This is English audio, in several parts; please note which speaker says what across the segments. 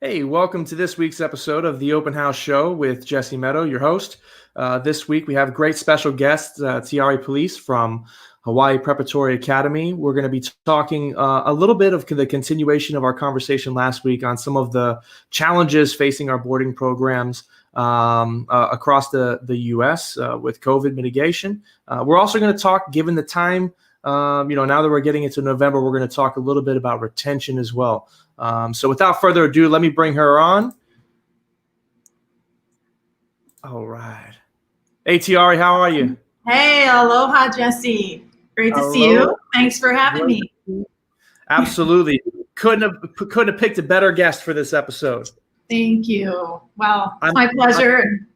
Speaker 1: Hey, welcome to this week's episode of the Open House Show with Jesse Meadow, your host. This week we have great special guest, Tiare Police from Hawai'i Preparatory Academy. We're going to be talking a little bit of the continuation of our conversation last week on some of the challenges facing our boarding programs across the U.S. With COVID mitigation. We're also going to talk, given the time, now that we're getting into November, we're going to talk a little bit about retention as well. So without further ado, let me bring her on. All right. Hey, Tiare, how are you?
Speaker 2: Hey, aloha, Jesse. Great to see you. Thanks for having me.
Speaker 1: Absolutely. Couldn't have picked a better guest for this episode.
Speaker 2: Thank you. Well, it's my pleasure.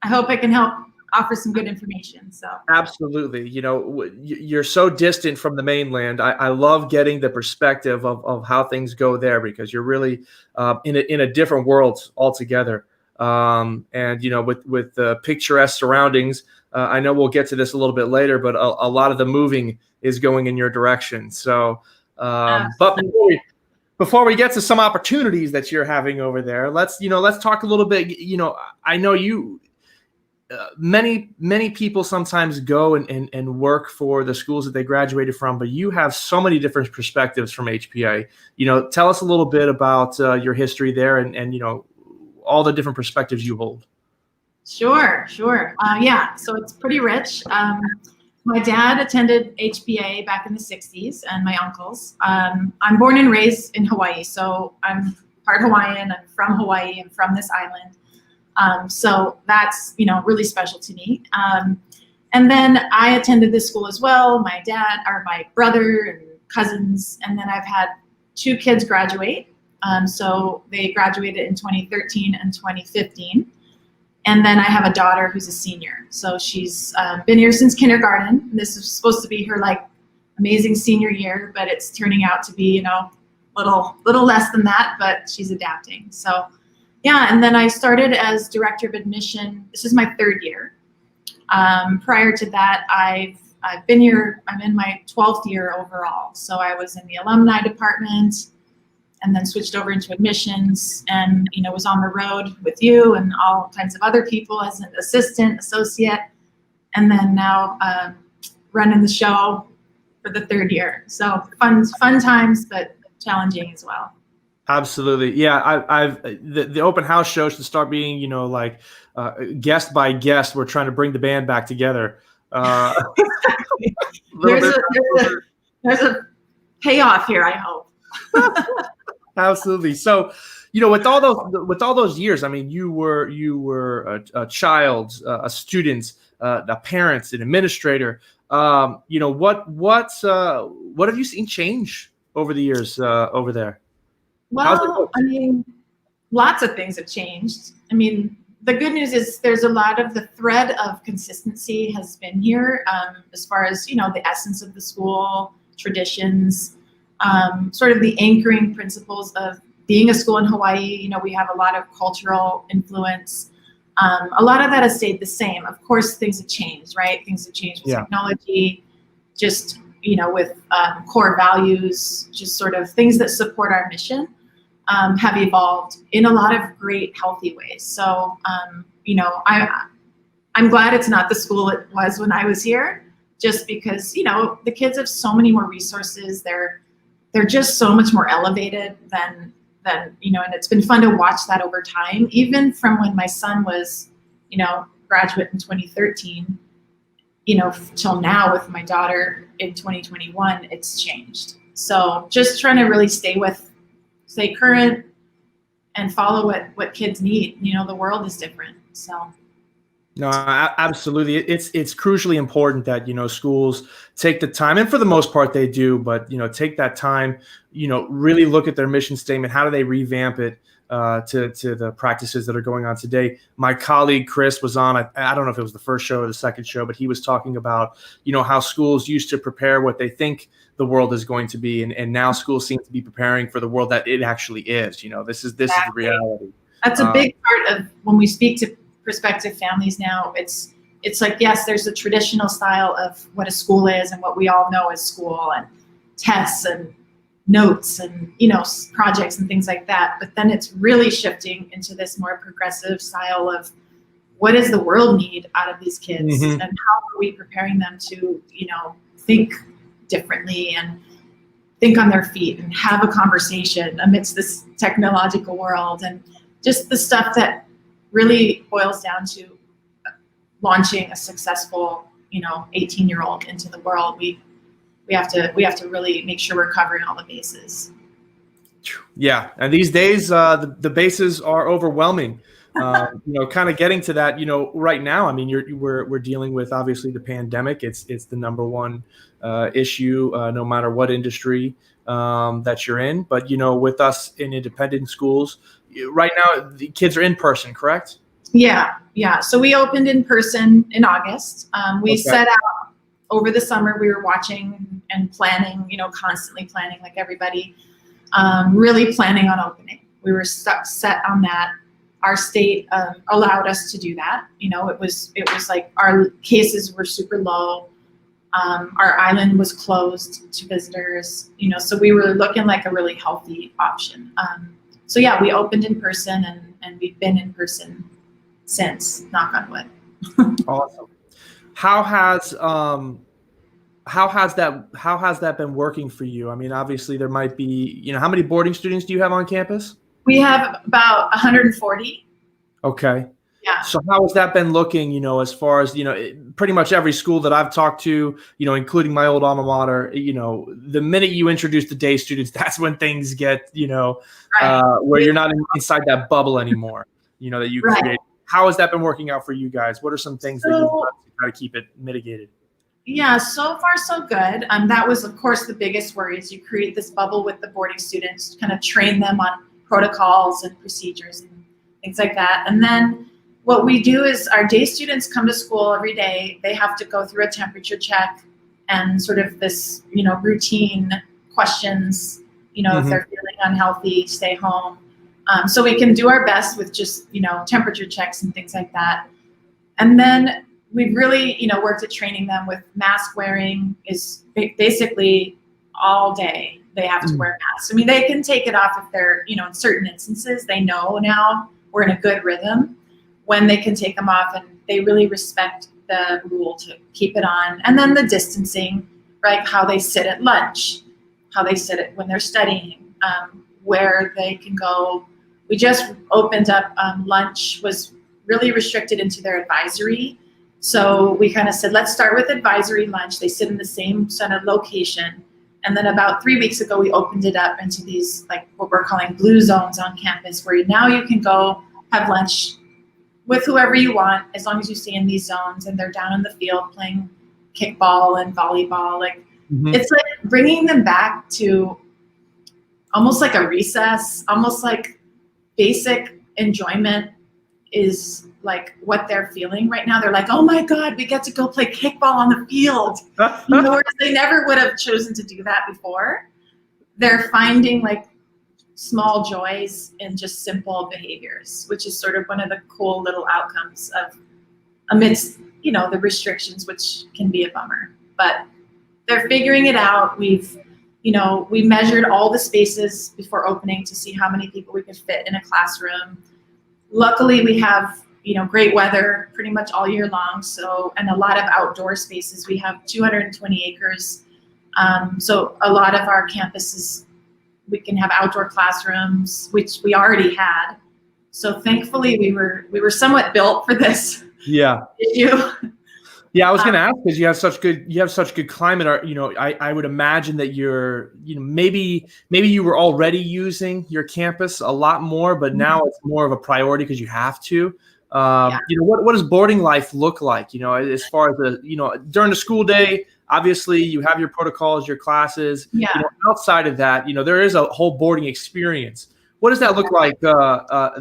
Speaker 2: I hope I can help offer some good information. So
Speaker 1: absolutely. You're so distant from the mainland. I love getting the perspective of how things go there, because you're really in a different world altogether. And with the picturesque surroundings, I know we'll get to this a little bit later, but a lot of the moving is going in your direction. So, but before we get to some opportunities that you're having over there, let's talk a little bit. I know you. Many people sometimes go and work for the schools that they graduated from, but you have so many different perspectives from HPA. Tell us a little bit about your history there and all the different perspectives you hold.
Speaker 2: Sure. Yeah, so it's pretty rich. My dad attended HPA back in the 60s, and my uncles. I'm born and raised in Hawaii, so I'm part Hawaiian. I'm from Hawaii. I'm from this island. So that's, really special to me. And then I attended this school as well, my brother and cousins. And then I've had two kids graduate. So they graduated in 2013 and 2015. And then I have a daughter who's a senior. So she's been here since kindergarten. This is supposed to be her amazing senior year, but it's turning out to be, little less than that, but she's adapting. So yeah, and then I started as director of admission. This is my third year. Prior to that, I've been here. I'm in my 12th year overall. So I was in the alumni department, and then switched over into admissions, and was on the road with you and all kinds of other people as an assistant, associate, and then now running the show for the third year. So fun times, but challenging as well.
Speaker 1: Absolutely. Yeah. The open house show should start being, guest by guest. We're trying to bring the band back together.
Speaker 2: There's a payoff here, I hope.
Speaker 1: Absolutely. So, with all those years, I mean, you were a child, a student, a parent, an administrator. What have you seen change over the years over there?
Speaker 2: Well, I mean, lots of things have changed. I mean, the good news is there's a lot of the thread of consistency has been here, as far as, the essence of the school, traditions, sort of the anchoring principles of being a school in Hawaii. We have a lot of cultural influence. A lot of that has stayed the same. Of course, things have changed, right? Things have changed with technology, just, with core values, just sort of things that support our mission. Have evolved in a lot of great, healthy ways. So, I'm glad it's not the school it was when I was here, just because, the kids have so many more resources. They're just so much more elevated than, and it's been fun to watch that over time, even from when my son was, graduate in 2013, till now with my daughter in 2021, it's changed. So just trying to really stay current and follow what kids need. The world is different. So.
Speaker 1: No, absolutely. It's crucially important that, schools take the time, and for the most part they do, but, take that time, really look at their mission statement. How do they revamp it to the practices that are going on today? My colleague Chris was on, I don't know if it was the first show or the second show, but he was talking about, how schools used to prepare what they think the world is going to be. And now schools seem to be preparing for the world that it actually is. This is the reality.
Speaker 2: That's a big part of when we speak to prospective families now. It's like, yes, there's a traditional style of what a school is and what we all know as school, and tests and notes and, projects and things like that. But then it's really shifting into this more progressive style of what does the world need out of these kids, and how are we preparing them to, think differently and think on their feet and have a conversation amidst this technological world, and just the stuff that really boils down to launching a successful, 18-year-old into the world. We have to really make sure we're covering all the bases.
Speaker 1: Yeah, and these days the bases are overwhelming. Kind of getting to that. Right now, I mean, we're dealing with obviously the pandemic. It's the number one issue, no matter what industry that you're in. But with us in independent schools, right now the kids are in person, correct?
Speaker 2: Yeah. So we opened in person in August. We set out over the summer. We were watching and planning, constantly planning like everybody, really planning on opening. We were set on that. Our state allowed us to do that. It was like our cases were super low. Our island was closed to visitors, so we were looking like a really healthy option. So yeah, we opened in person and we've been in person since, knock on wood.
Speaker 1: Awesome. How has that been working for you? I mean, obviously there might be, how many boarding students do you have on campus?
Speaker 2: We have about 140.
Speaker 1: Okay.
Speaker 2: Yeah.
Speaker 1: So how has that been looking, as far as, pretty much every school that I've talked to, including my old alma mater, the minute you introduce the day students, that's when things get, where you're not inside that bubble anymore, that you create. How has that been working out for you guys? What are some things that you've done to try to keep it mitigated?
Speaker 2: Yeah, so far so good. That was, of course, the biggest worry is you create this bubble with the boarding students, kind of train them on protocols and procedures and things like that. And then what we do is our day students come to school every day. They have to go through a temperature check and sort of this, routine questions, if they're feeling unhealthy, stay home. So we can do our best with just, temperature checks and things like that. And then we've really, worked at training them with mask wearing is basically all day. They have to wear masks. I mean, they can take it off if they're, in certain instances, they know now we're in a good rhythm when they can take them off, and they really respect the rule to keep it on. And then the distancing, right? How they sit at lunch, how they sit when they're studying, where they can go. We just opened up, lunch was really restricted into their advisory. So we kind of said, let's start with advisory lunch. They sit in the same sort of location. And then about 3 weeks ago, we opened it up into these, like what we're calling blue zones on campus, where now you can go have lunch with whoever you want, as long as you stay in these zones, and they're down in the field playing kickball and volleyball. It's like bringing them back to almost like a recess, almost like basic enjoyment is like what they're feeling right now. They're like, oh my God, we get to go play kickball on the field. Whereas they never would have chosen to do that before. They're finding like small joys in just simple behaviors, which is sort of one of the cool little outcomes of amidst, the restrictions, which can be a bummer, but they're figuring it out. We measured all the spaces before opening to see how many people we could fit in a classroom. Luckily, we have, great weather pretty much all year long. So, and a lot of outdoor spaces. We have 220 acres. So a lot of our campuses, we can have outdoor classrooms, which we already had. So thankfully we were somewhat built for this issue.
Speaker 1: Yeah, I was going to ask, because you have such good climate. I would imagine that you're, maybe you were already using your campus a lot more, but now it's more of a priority because you have to. What does boarding life look like? As far as during the school day, obviously you have your protocols, your classes. Outside of that, there is a whole boarding experience. What does that look like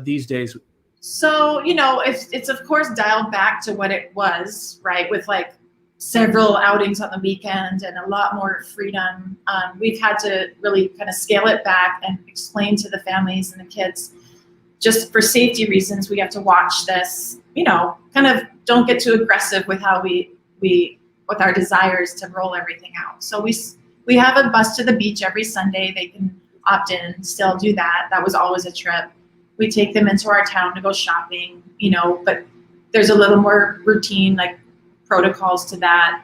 Speaker 1: these days?
Speaker 2: So, it's of course dialed back to what it was, right? With like several outings on the weekend and a lot more freedom. We've had to really kind of scale it back and explain to the families and the kids, just for safety reasons, we have to watch this, kind of don't get too aggressive with how we with our desires to roll everything out. So we we have a bus to the beach every Sunday. They can opt in, still do that. That was always a trip. We take them into our town to go shopping, but there's a little more routine, like protocols to that.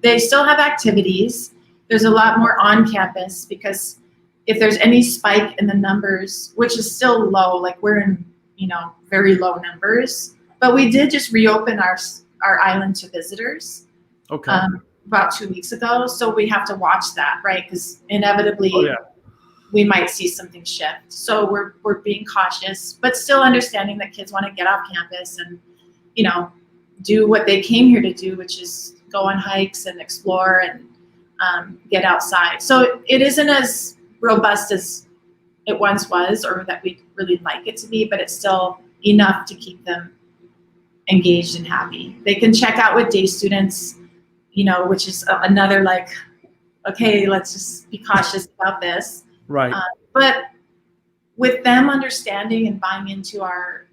Speaker 2: They still have activities. There's a lot more on campus because if there's any spike in the numbers, which is still low, like we're in, very low numbers, but we did just reopen our island to visitors.
Speaker 1: Okay.
Speaker 2: About 2 weeks ago. So we have to watch that, right? Because inevitably we might see something shift. So we're being cautious, but still understanding that kids want to get off campus and, do what they came here to do, which is go on hikes and explore and get outside. So it isn't as robust as it once was or that we'd really like it to be, but it's still enough to keep them engaged and happy. They can check out with day students, which is another okay, let's just be cautious about this.
Speaker 1: Right.
Speaker 2: But with them understanding and buying into our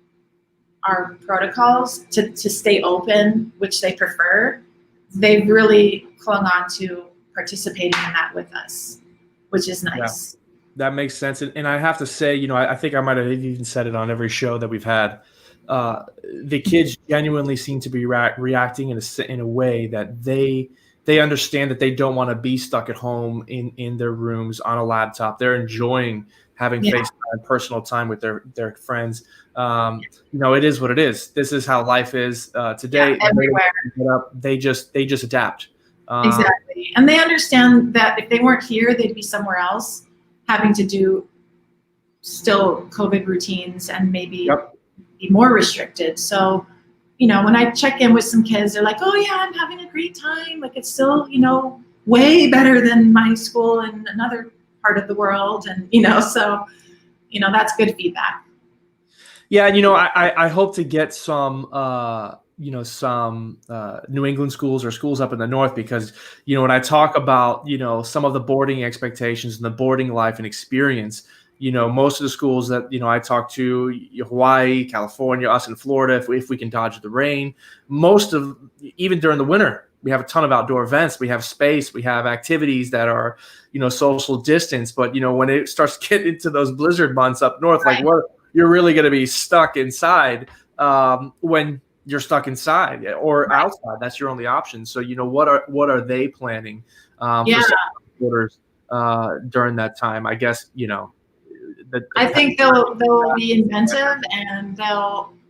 Speaker 2: protocols to stay open, which they prefer, they've really clung on to participating in that with us, which is nice.
Speaker 1: Yeah, that makes sense. And I have to say, I think I might have even said it on every show that we've had. The kids genuinely seem to be reacting in a way that they understand that they don't want to be stuck at home in their rooms on a laptop. They're enjoying having FaceTime, personal time with their friends. It is what it is. This is how life is today.
Speaker 2: Yeah, everywhere.
Speaker 1: They just adapt.
Speaker 2: Exactly. And they understand that if they weren't here, they'd be somewhere else having to do still COVID routines and maybe be more restricted. So, when I check in with some kids, they're like, oh yeah, I'm having a great time. Like it's still, way better than my school in another part of the world. And, so, that's good feedback.
Speaker 1: Yeah. And, I hope to get some, some New England schools or schools up in the north, because, when I talk about, some of the boarding expectations and the boarding life and experience, most of the schools that, I talk to, Hawaii, California, us in Florida, if we can dodge the rain, even during the winter, we have a ton of outdoor events. We have space, we have activities that are, social distance. But, when it starts to get into those blizzard months up north,
Speaker 2: Right.
Speaker 1: You're really going to be stuck inside when you're stuck inside or outside. That's your only option. So, what are they planning for supporters during that time? I guess,
Speaker 2: I think they'll be inventive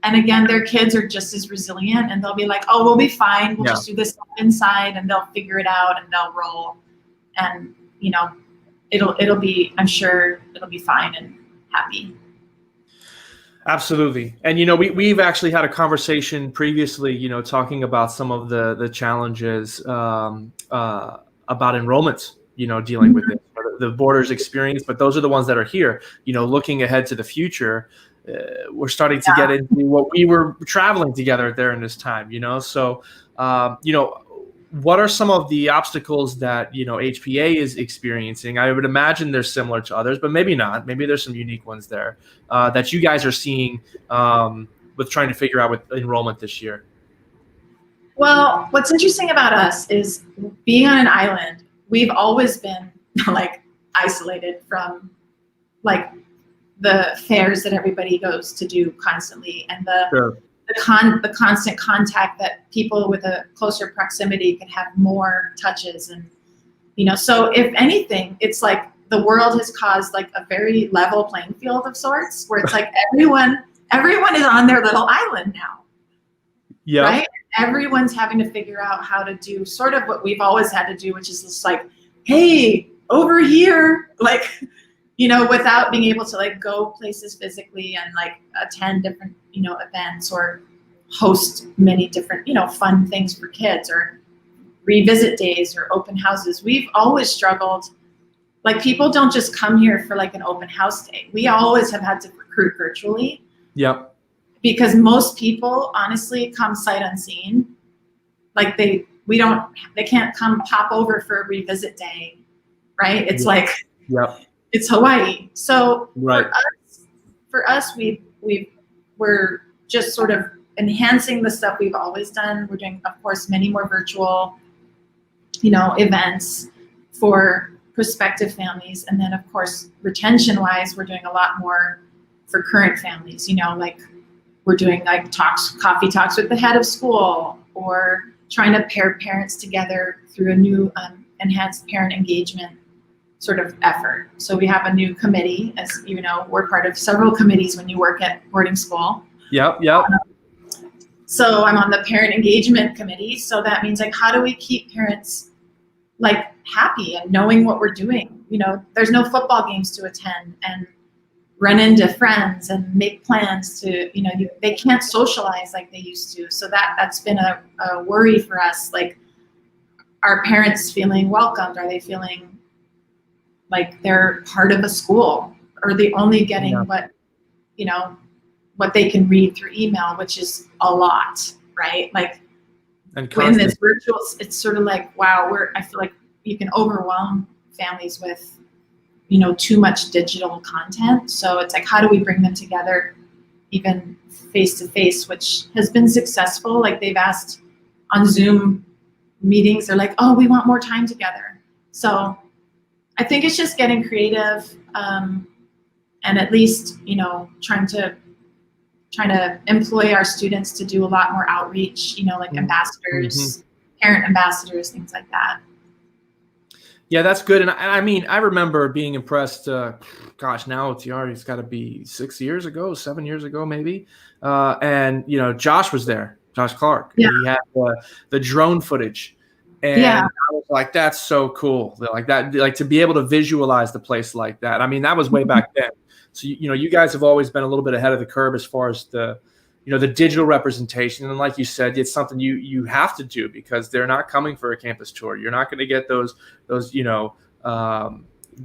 Speaker 2: and again, their kids are just as resilient and they'll be like, oh, we'll be fine. We'll just do this inside and they'll figure it out and they'll roll and, it'll be, I'm sure it'll be fine and happy.
Speaker 1: Absolutely. And, we've actually had a conversation previously, talking about some of the challenges about enrollments, dealing with it, the borders experience, but those are the ones that are here, looking ahead to the future. We're starting to get into what we were traveling together there in this time, so, what are some of the obstacles that, HPA is experiencing? I would imagine they're similar to others, but maybe not. Maybe there's some unique ones there that you guys are seeing with trying to figure out with enrollment this year.
Speaker 2: Well, what's interesting about us is being on an island, we've always been isolated from the fairs that everybody goes to do constantly and the constant contact that people with a closer proximity can have more touches. And, so if anything, it's like the world has caused a very level playing field of sorts where it's everyone is on their little island now. Yeah. Right. Everyone's having to figure out how to do sort of what we've always had to do, which is just hey, over here, without being able to go places physically and attend different, events or host many different, fun things for kids or revisit days or open houses. We've always struggled. People don't just come here for an open house day. We always have had to recruit virtually. Yep. Because most people honestly come sight unseen. They can't come pop over for a revisit day, right? It's it's Hawaii. So for us, we're just sort of enhancing the stuff we've always done. We're doing, of course, many more virtual, events, for prospective families. And then of course, retention wise, we're doing a lot more for current families, like we're doing like coffee talks with the head of school, or trying to pair parents together through a new enhanced parent engagement sort of effort. So we have a new committee, as you know, we're part of several committees when you work at boarding school.
Speaker 1: Yep.
Speaker 2: So I'm on the parent engagement committee. So that means like, how do we keep parents like happy and knowing what we're doing? There's no football games to attend and run into friends and make plans to, they can't socialize like they used to. So that's been a worry for us. Like, are parents feeling welcomed? Are they feeling like they're part of a school? Or are they only getting what they can read through email, which is a lot, right? Like,
Speaker 1: and
Speaker 2: in this virtual, it's sort of like, wow, I feel like you can overwhelm families with, too much digital content. So it's like, how do we bring them together even face to face, which has been successful. Like, they've asked on Zoom meetings, they're like, oh, we want more time together. So I think it's just getting creative, and at least, trying to employ our students to do a lot more outreach, like ambassadors, parent ambassadors, things like that.
Speaker 1: Yeah, that's good. And I mean, I remember being impressed, gosh, now it's got to be 7 years ago, maybe. And, Josh was there, Josh Clark.
Speaker 2: Yeah.
Speaker 1: And he had the drone footage. And I was like, that's so cool. Like that, like to be able to visualize the place like that. I mean, that was way back then. So, you guys have always been a little bit ahead of the curve as far as the digital representation. And like you said, it's something you have to do because they're not coming for a campus tour. You're not going to get those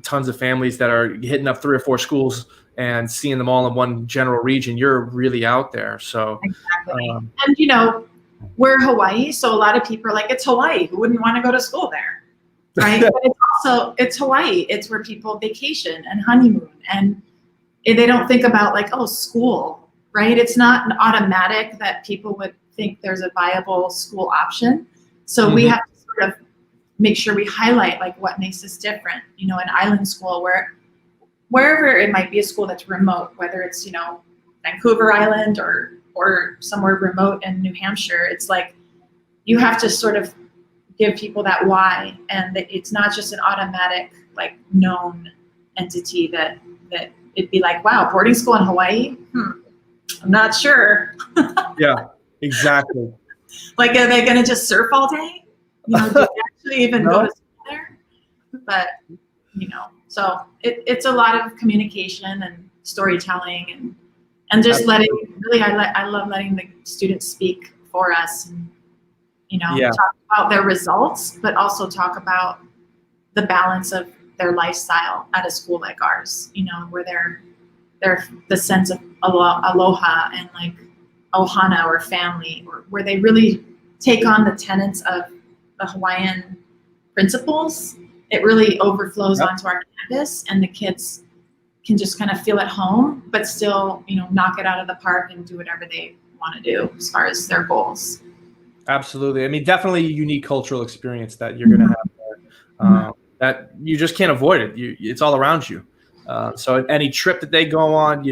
Speaker 1: tons of families that are hitting up 3 or 4 schools and seeing them all in one general region. You're really out there. So
Speaker 2: exactly. And we're Hawaii, so a lot of people are like, it's Hawaii. Who wouldn't want to go to school there, right? But it's Hawaii. It's where people vacation and honeymoon, and they don't think about like, oh, school, right? It's not an automatic that people would think there's a viable school option. So we have to sort of make sure we highlight like what makes us different. An island school wherever it might be a school that's remote, whether it's Vancouver Island or somewhere remote in New Hampshire, it's like you have to sort of give people that why, and that it's not just an automatic like known entity that it'd be like, wow, boarding school in Hawaii? I'm not sure.
Speaker 1: Yeah, exactly.
Speaker 2: Like, are they going to just surf all day? Do they actually even go to school there? But, so it's a lot of communication and storytelling and just
Speaker 1: Absolutely.
Speaker 2: I love letting the students speak for us and, talk about their results, but also talk about the balance of their lifestyle at a school like ours, where they're the sense of aloha and like ohana or family, or where they really take on the tenets of the Hawaiian principles. It really overflows onto our campus, and the kids can just kind of feel at home, but still, knock it out of the park and do whatever they want to do as far as their goals.
Speaker 1: Absolutely. I mean, definitely a unique cultural experience that you're going to have there. That you just can't avoid it. It's all around you. So any trip that they go on,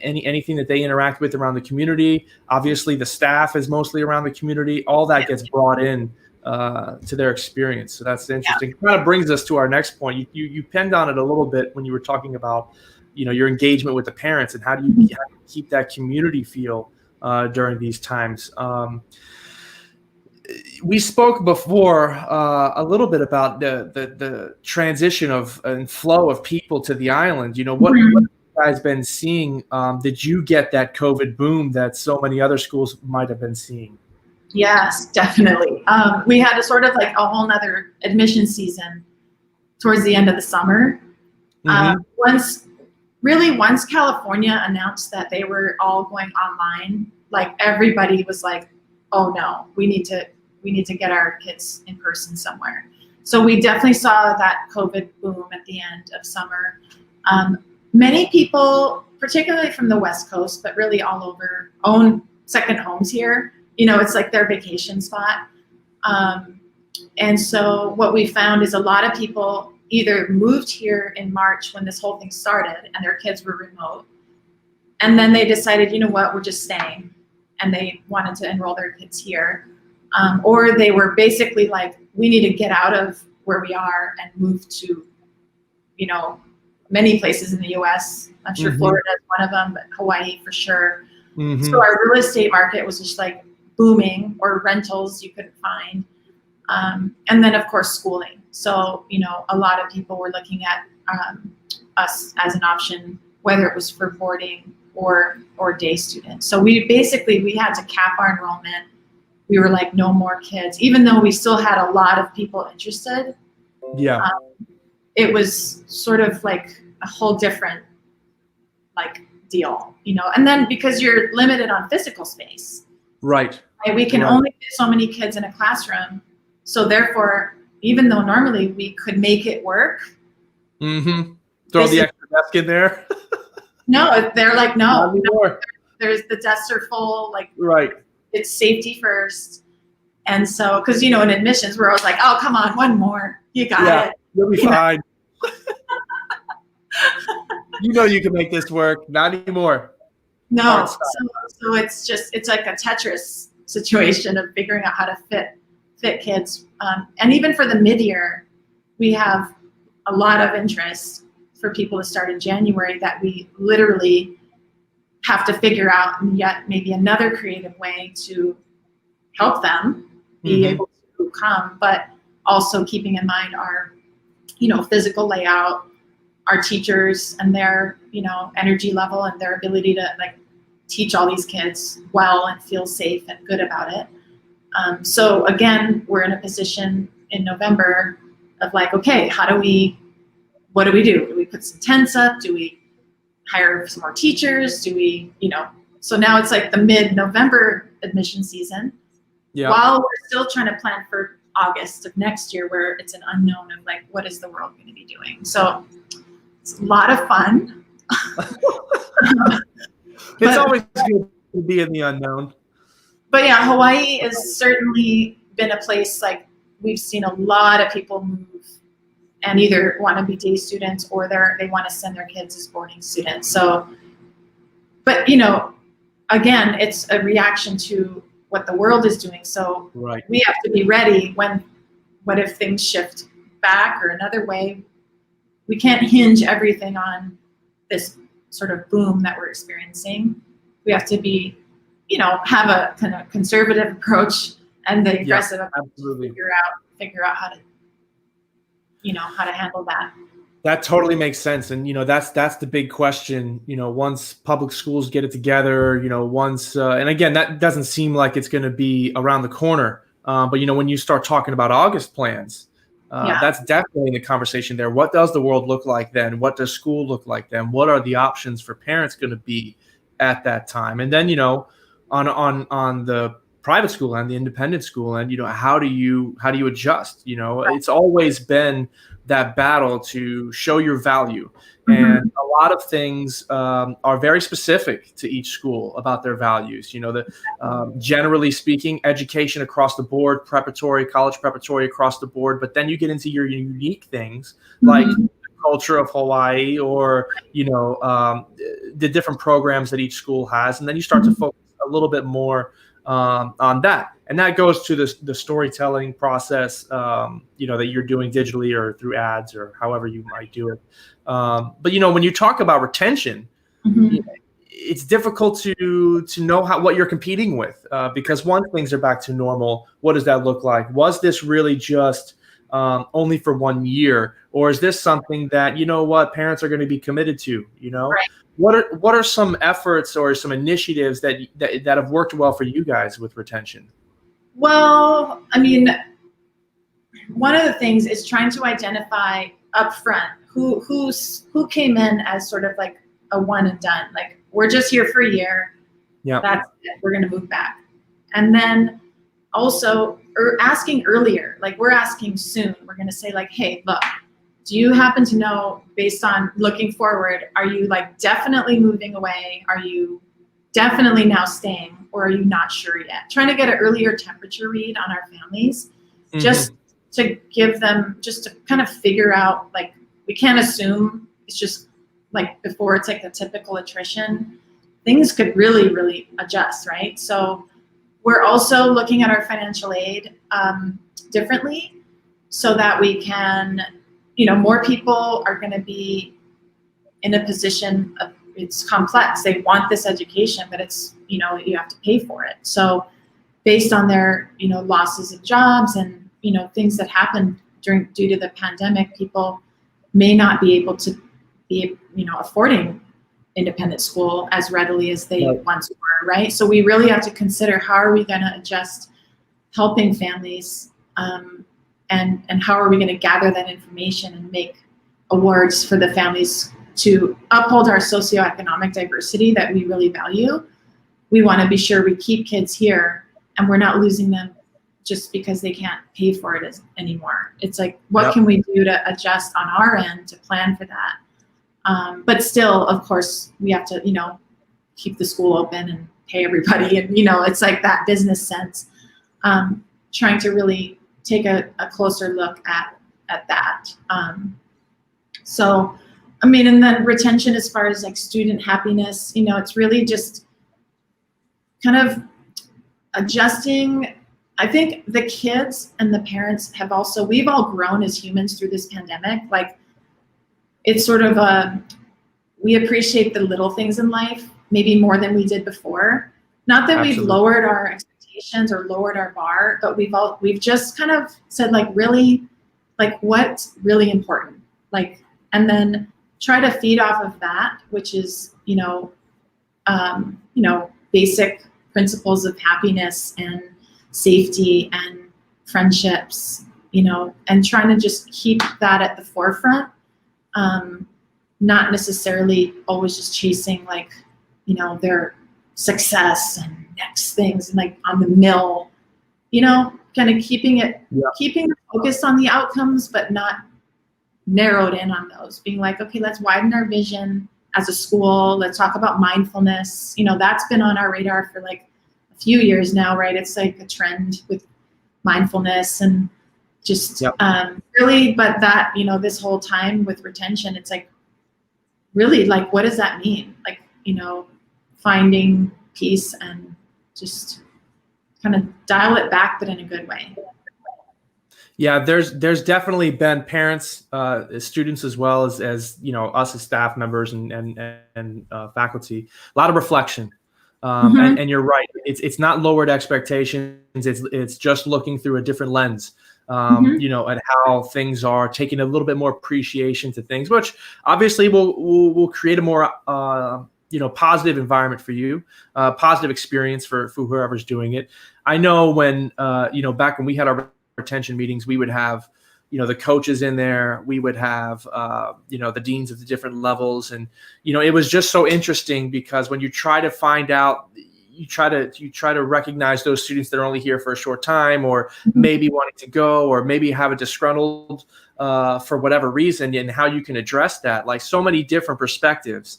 Speaker 1: anything that they interact with around the community, obviously the staff is mostly around the community. All that gets brought in to their experience. So that's interesting. It kind of brings us to our next point. You penned on it a little bit when you were talking about, your engagement with the parents and how do you keep that community feel during these times. We spoke before a little bit about the transition of and flow of people to the island. What have you guys been seeing? Did you get that COVID boom that so many other schools might have been seeing?
Speaker 2: Yes, definitely. We had a sort of like a whole nother admission season towards the end of the summer. Once California announced that they were all going online, like everybody was like, oh no, we need to get our kids in person somewhere. So we definitely saw that COVID boom at the end of summer. Many people, particularly from the West Coast, but really all over, own second homes here. It's like their vacation spot. And so what we found is a lot of people either moved here in March when this whole thing started and their kids were remote, and then they decided, you know what, we're just staying, and they wanted to enroll their kids here. Or they were basically like, we need to get out of where we are and move to, you know, many places in the US. I'm sure Florida is one of them, but Hawaii for sure. So our real estate market was just like booming, or rentals you couldn't find. And then of course schooling. So, you know, a lot of people were looking at us as an option, whether it was for boarding or day students. So we had to cap our enrollment. We were like, no more kids, even though we still had a lot of people interested.
Speaker 1: Yeah.
Speaker 2: It was sort of like a whole different like deal, you know, and then because you're limited on physical space.
Speaker 1: Right.
Speaker 2: We can only fit so many kids in a classroom. So therefore, even though normally we could make it work.
Speaker 1: Throw the extra desk in there.
Speaker 2: No, they're like, no, there's the desks are full, like,
Speaker 1: right.
Speaker 2: It's safety first. And so, because, you know, in admissions, we're always like, oh, come on, one more. You got it.
Speaker 1: You'll be fine. You know you can make this work. Not anymore.
Speaker 2: No. So it's like a Tetris situation of figuring out how to fit kids. And even for the mid-year, we have a lot of interest for people to start in January that we literally have to figure out, and yet maybe another creative way to help them be able to come, but also keeping in mind our, you know, physical layout, our teachers and their, you know, energy level and their ability to like teach all these kids well and feel safe and good about it. So again, we're in a position in November of like, okay, what do we do? Do we put some tents up? Do we hire some more teachers? Do we, you know, so now it's like the mid-November admission season. Yeah. While we're still trying to plan for August of next year, where it's an unknown of like, what is the world going to be doing? So it's a lot of fun.
Speaker 1: It's always good to be in the unknown.
Speaker 2: But yeah, Hawaii has certainly been a place like we've seen a lot of people move and either want to be day students or they want to send their kids as boarding students. So, but you know, again, it's a reaction to what the world is doing. So we have to be ready what if things shift back or another way. We can't hinge everything on this sort of boom that we're experiencing. We have to be, you know, have a kind of conservative approach and the aggressive approach to figure out how to, you know, how to handle that.
Speaker 1: That totally makes sense. And, you know, that's the big question, you know, once public schools get it together, you know, and again, that doesn't seem like it's going to be around the corner. But, you know, when you start talking about August plans, that's definitely the conversation there. What does the world look like then? What does school look like then? What are the options for parents going to be at that time? And then, you know, on the private school and the independent school and, you know, how do you adjust? You know, it's always been that battle to show your value. And a lot of things are very specific to each school about their values. You know, generally speaking, education across the board, college preparatory across the board. But then you get into your unique things like the culture of Hawaii or, you know, the different programs that each school has. And then you start to focus a little bit more on that. And that goes to the storytelling process, you know, that you're doing digitally or through ads or however you might do it. But, you know, when you talk about retention, it's difficult to know what you're competing with because once things are back to normal, what does that look like? Was this really just only for 1 year? Or is this something that, you know what, parents are going to be committed to, you know? Right. What are some efforts or some initiatives that have worked well for you guys with retention?
Speaker 2: Well, I mean, one of the things is trying to identify upfront who came in as sort of like a one and done. Like, we're just here for a year. Yeah, that's it. We're going to move back. And then also asking earlier, like we're asking soon. We're going to say like, hey, look, do you happen to know, based on looking forward, are you like definitely moving away? Are you definitely now staying, or are you not sure yet? Trying to get an earlier temperature read on our families, just to give them, just to kind of figure out, like, we can't assume it's just like before, it's like the typical attrition. Things could really, really adjust, right? So we're also looking at our financial aid differently so that we can, more people are going to be in a position of, it's complex. They want this education, but it's, you have to pay for it. So based on their, losses of jobs and, things that happened due to the pandemic, people may not be able to be, affording independent school as readily as they once were, right? So we really have to consider, how are we going to adjust helping families, and how are we going to gather that information and make awards for the families to uphold our socioeconomic diversity that we really value. We want to be sure we keep kids here and we're not losing them just because they can't pay for it anymore. It's like, what can we do to adjust on our end to plan for that? But still, of course, we have to, keep the school open and pay everybody. And, it's like that business sense, trying to really take a closer look at that. So, I mean, and then retention, as far as like student happiness, it's really just kind of adjusting. I think the kids and the parents we've all grown as humans through this pandemic. Like, it's sort of we appreciate the little things in life maybe more than we did before. Not that Absolutely. We've lowered our expectations or lowered our bar, but we've just kind of said, like, really, like, what's really important, like, and then try to feed off of that, which is, basic principles of happiness and safety and friendships, and trying to just keep that at the forefront. Not necessarily always just chasing, like, their success and next things and like on the mill, kind of keeping the focus on the outcomes, but not narrowed in on those, being like, okay, let's widen our vision as a school. Let's talk about mindfulness. That's been on our radar for like a few years now, right? It's like a trend with mindfulness and just really, but that, this whole time with retention, it's like, really, like, what does that mean? Like, finding peace and just kind of dial it back, but in a good way.
Speaker 1: Yeah, there's definitely been parents, students, as well as us as staff members and faculty, a lot of reflection. And you're right. It's not lowered expectations. It's just looking through a different lens, at how things are, taking a little bit more appreciation to things, which obviously will create a more, positive environment for you, positive experience for whoever's doing it. I know when, back when we had our retention meetings, we would have, the coaches in there, we would have, the deans of the different levels. And, it was just so interesting because when you try to find out, you try to recognize those students that are only here for a short time, or maybe wanting to go, or maybe have a disgruntled for whatever reason, and how you can address that. Like, so many different perspectives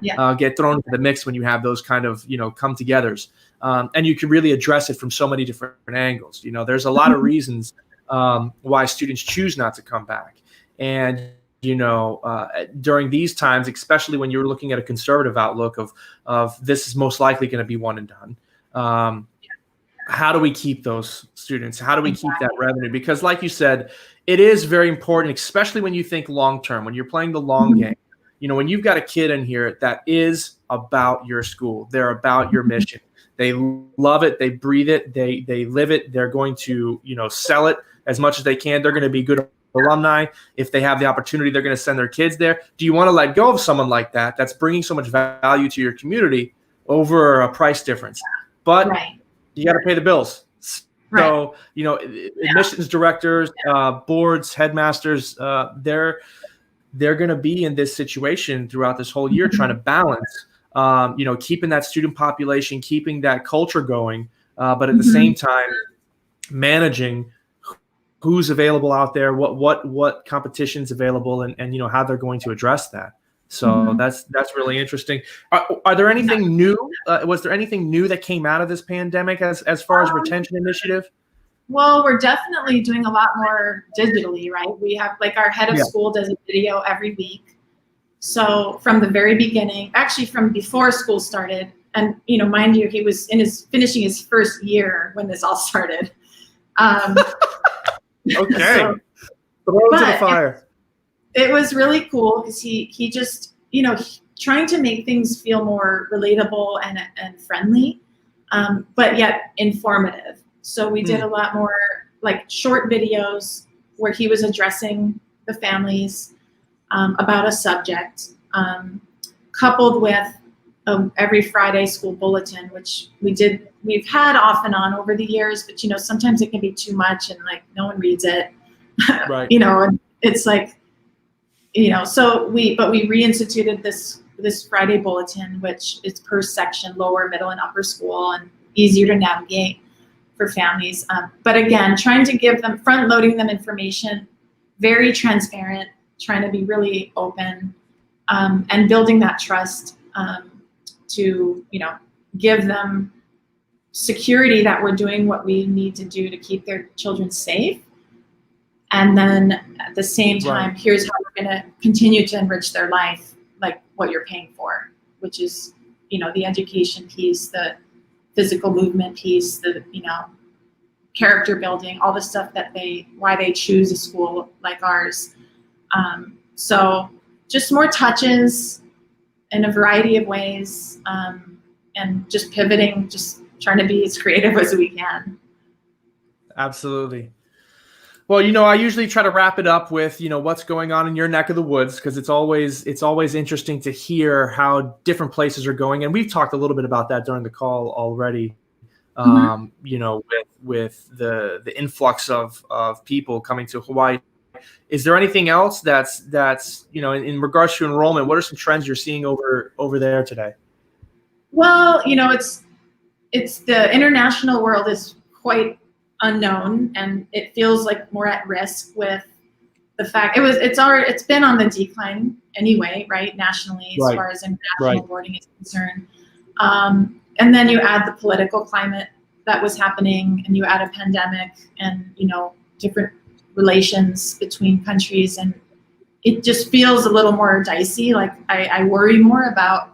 Speaker 1: get thrown into the mix when you have those kind of, come-togethers. And you can really address it from so many different angles. There's a lot of reasons why students choose not to come back. And, during these times, especially when you're looking at a conservative outlook of this is most likely going to be one and done. How do we keep those students? How do we keep that revenue? Because like you said, it is very important, especially when you think long-term, when you're playing the long game. When you've got a kid in here that is about your school, they're about your mission. They love it. They breathe it. They live it. They're going to, sell it as much as they can. They're going to be good alumni. If they have the opportunity, they're going to send their kids there. Do you want to let go of someone like that that's bringing so much value to your community over a price difference? But you got to pay the bills. So, admissions directors, boards, headmasters, they're going to be in this situation throughout this whole year, trying to balance, keeping that student population, keeping that culture going, but at the same time, managing who's available out there, what competition's available, and how they're going to address that. So that's really interesting. Are there anything new? Was there anything new that came out of this pandemic as far as retention initiative?
Speaker 2: Well, we're definitely doing a lot more digitally, right? We have like our head of school does a video every week. So from the very beginning, actually from before school started, and mind you, he was finishing his first year when this all started.
Speaker 1: Okay. Throw it to the fire.
Speaker 2: It was really cool because he just, trying to make things feel more relatable and friendly, but yet informative. So we did a lot more like short videos where he was addressing the families about a subject, coupled with every Friday school bulletin, which we've had off and on over the years, but sometimes it can be too much and like no one reads it.
Speaker 1: Right.
Speaker 2: And it's like, so we reinstituted this Friday bulletin, which is per section, lower, middle, and upper school, and easier to navigate for families. But again, trying to give them, front loading them information, very transparent, trying to be really open, and building that trust to, give them security that we're doing what we need to do to keep their children safe. And then at the same time, here's how we're going to continue to enrich their life, like what you're paying for, which is, the education piece, the physical movement piece, the, character building, all the stuff why they choose a school like ours. So just more touches in a variety of ways, and just pivoting, just trying to be as creative as we can.
Speaker 1: Absolutely. Well, I usually try to wrap it up with, what's going on in your neck of the woods, because it's always interesting to hear how different places are going. And we've talked a little bit about that during the call already, with the influx of people coming to Hawaii. Is there anything else that's in regards to enrollment, what are some trends you're seeing over there today?
Speaker 2: Well, it's the international world is quite unknown, and it feels like more at risk with the fact it's been on the decline anyway, right, nationally, as far as international boarding is concerned. And then you add the political climate that was happening, and you add a pandemic, and different relations between countries, and it just feels a little more dicey. Like I worry more about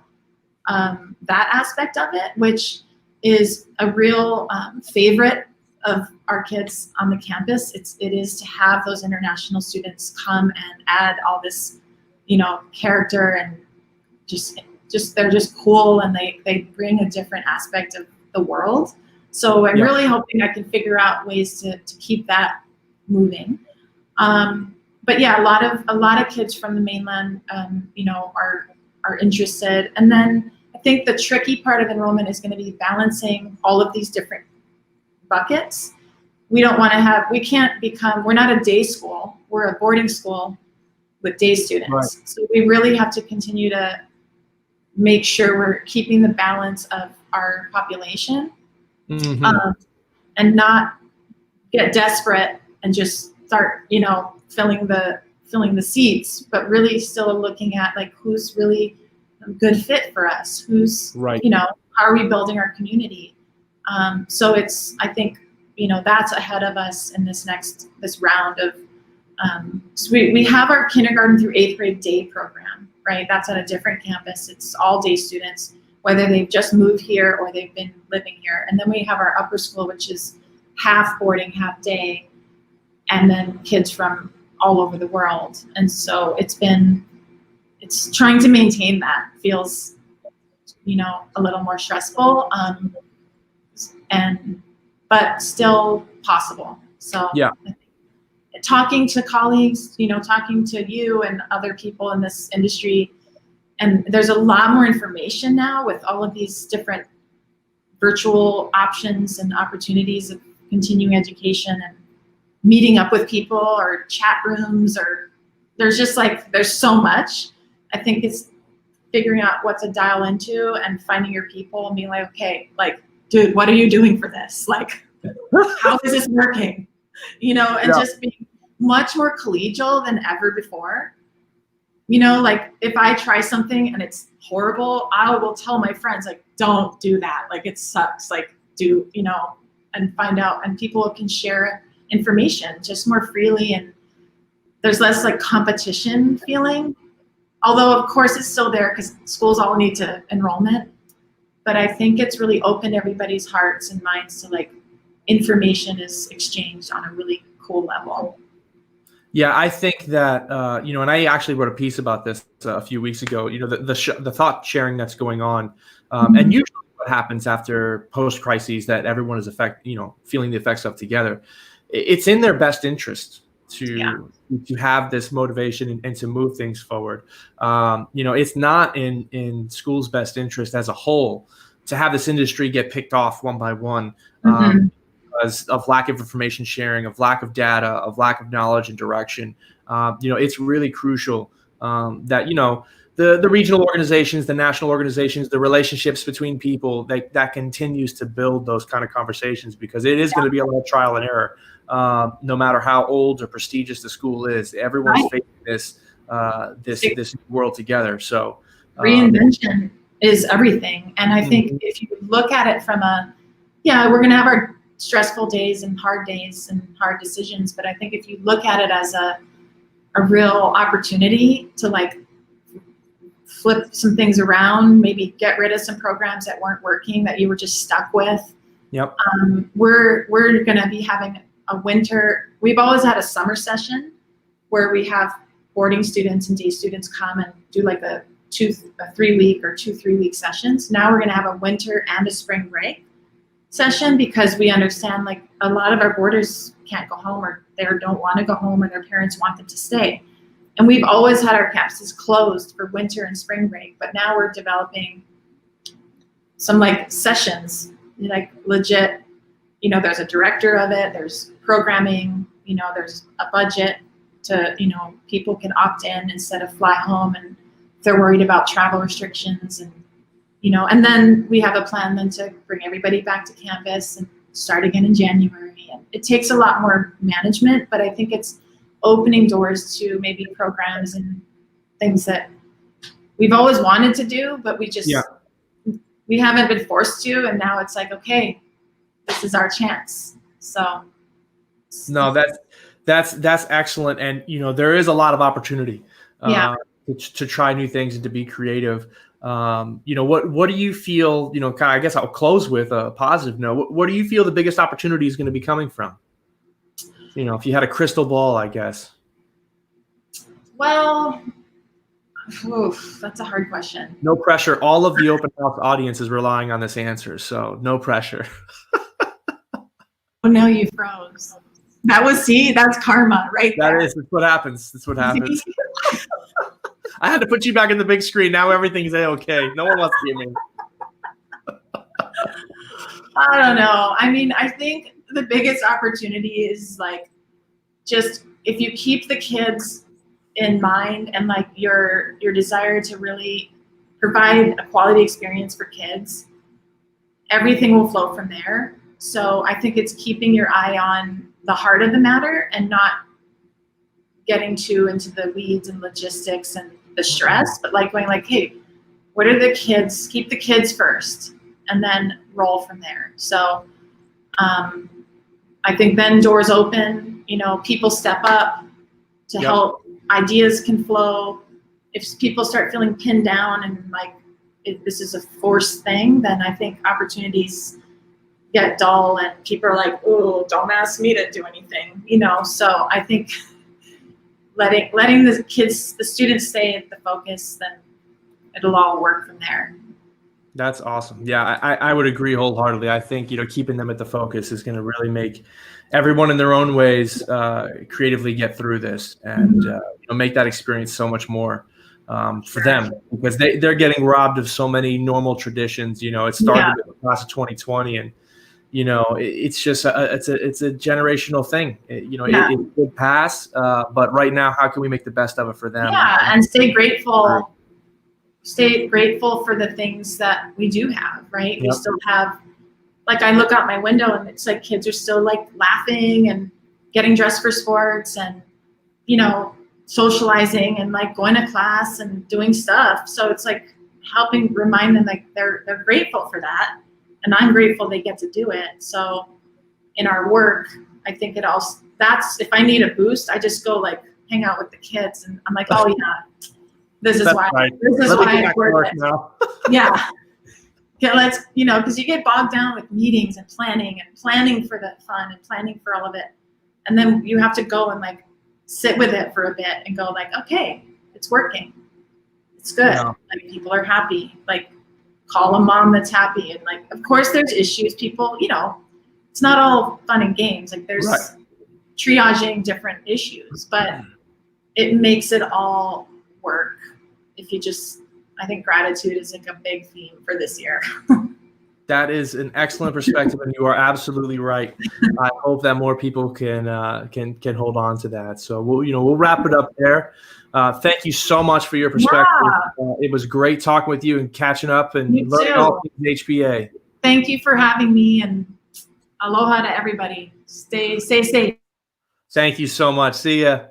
Speaker 2: that aspect of it, which is a real favorite of our kids on the campus. It is to have those international students come and add all this, character, and just they're just cool, and they bring a different aspect of the world. So I'm really hoping I can figure out ways to keep that moving. But yeah, a lot of kids from the mainland, are interested. And then I think the tricky part of enrollment is going to be balancing all of these different buckets. We're not a day school, we're a boarding school with day students. Right. So we really have to continue to make sure we're keeping the balance of our population, and not get desperate and just start, filling the seats, but really still looking at like who's really a good fit for us, who's how are we building our community. So I think that's ahead of us in this round of, so we have our kindergarten through 8th grade day program, right? That's at a different campus. It's all day students, whether they've just moved here or they've been living here. And then we have our upper school, which is half boarding, half day, and then kids from all over the world. And so it's trying to maintain that feels, a little more stressful, but still possible. So talking to colleagues, talking to you and other people in this industry, and there's a lot more information now with all of these different virtual options and opportunities of continuing education and meeting up with people or chat rooms, or there's so much. I think it's figuring out what to dial into and finding your people and being like, okay, like, dude, what are you doing for this? Like, how is this working? Just being much more collegial than ever before. Like if I try something and it's horrible, I will tell my friends, like, don't do that. Like, it sucks. Like, and find out, and people can share information just more freely, and there's less like competition feeling. Although of course it's still there because schools all need to enrollment, but I think it's really opened everybody's hearts and minds to like information is exchanged on a really cool level.
Speaker 1: Yeah, I think that, and I actually wrote a piece about this a few weeks ago, the thought sharing that's going on. And usually what happens after post-crises that everyone is feeling the effects of together, it's in their best interest to have this motivation and to move things forward. It's not in school's best interest as a whole to have this industry get picked off one by one. Because of lack of information sharing, of lack of data, of lack of knowledge and direction. It's really crucial that, the regional organizations, the national organizations, the relationships between people, that continues to build those kind of conversations, because it is going to be a lot of trial and error. No matter how old or prestigious the school is, everyone's facing this world together. So
Speaker 2: reinvention is everything. And I think if you look at it from we're going to have our stressful days and hard decisions. But I think if you look at it as a real opportunity to like flip some things around, maybe get rid of some programs that weren't working, that you were just stuck with.
Speaker 1: Yep.
Speaker 2: We're going to be having a winter. We've always had a summer session where we have boarding students and day students come and do like a 3-week or 2-3-week sessions. Now we're going to have a winter and a spring break session, because we understand like a lot of our boarders can't go home, or they don't want to go home, or their parents want them to stay. And we've always had our campuses closed for winter and spring break, but now we're developing some like sessions, like legit, there's a director of it, there's programming, there's a budget to, people can opt in instead of fly home, and if they're worried about travel restrictions, and then we have a plan then to bring everybody back to campus and start again in January. And it takes a lot more management, but I think it's opening doors to maybe programs and things that we've always wanted to do, but we haven't been forced to. And now it's like, okay, this is our chance. So.
Speaker 1: No, that's excellent. And, there is a lot of opportunity to try new things and to be creative. What do you feel, I guess I'll close with a positive note. What do you feel the biggest opportunity is going to be coming from? If you had a crystal ball, I guess.
Speaker 2: Well, that's a hard question.
Speaker 1: No pressure. All of the open house audience is relying on this answer, so no pressure.
Speaker 2: Oh, no, you froze. That's karma right there.
Speaker 1: That's what happens. That's what happens. I had to put you back in the big screen. Now everything's okay. No one wants to hear me.
Speaker 2: I don't know. I mean, I think the biggest opportunity is like, just if you keep the kids in mind and like your desire to really provide a quality experience for kids, everything will flow from there. So I think it's keeping your eye on the heart of the matter and not getting too into the weeds and logistics and the stress, but like going like, hey, what are the kids? Keep the kids first, and then roll from there. So I think then doors open, people step up to help, ideas can flow. If people start feeling pinned down and like this is a forced thing, then I think opportunities get dull and people are like, oh, don't ask me to do anything, So I think letting the students stay at the focus, then it'll all work from there.
Speaker 1: That's awesome. Yeah, I would agree wholeheartedly. I think, keeping them at the focus is going to really make everyone in their own ways creatively get through this and make that experience so much more for them, because they're getting robbed of so many normal traditions. It started with the class of 2020, and it's just it's a generational thing. It would pass, but right now, how can we make the best of it for them?
Speaker 2: Yeah, and stay grateful. Stay grateful for the things that we do have, right? We still have, like, I look out my window and it's like kids are still like laughing and getting dressed for sports and, socializing and like going to class and doing stuff. So it's like helping remind them like they're grateful for that. And I'm grateful they get to do it. So in our work, I think it also, that's, if I need a boost, I just go like hang out with the kids, and I'm like, oh yeah, this is why I work it.
Speaker 1: Now.
Speaker 2: Yeah. Okay, let's, because you get bogged down with meetings and planning for the fun and planning for all of it. And then you have to go and like sit with it for a bit and go like, okay, it's working. It's good.
Speaker 1: Yeah.
Speaker 2: Like people are happy. Like call a mom that's happy. And like, of course there's issues. People, it's not all fun and games. Like there's triaging different issues, but it makes it all work. If you just, I think gratitude is like a big theme for this year.
Speaker 1: That is an excellent perspective, and you are absolutely right. I hope that more people can hold on to that. So we'll wrap it up there. Thank you so much for your perspective.
Speaker 2: Yeah.
Speaker 1: It was great talking with you and catching up and
Speaker 2: You
Speaker 1: learning
Speaker 2: too.
Speaker 1: all things HBA.
Speaker 2: Thank you for having me, and aloha to everybody. Stay safe.
Speaker 1: Thank you so much. See ya.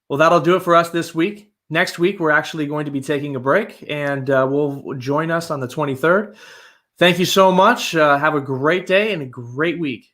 Speaker 1: Well, that'll do it for us this week. Next week, we're actually going to be taking a break, and will join us on the 23rd. Thank you so much. Have a great day and a great week.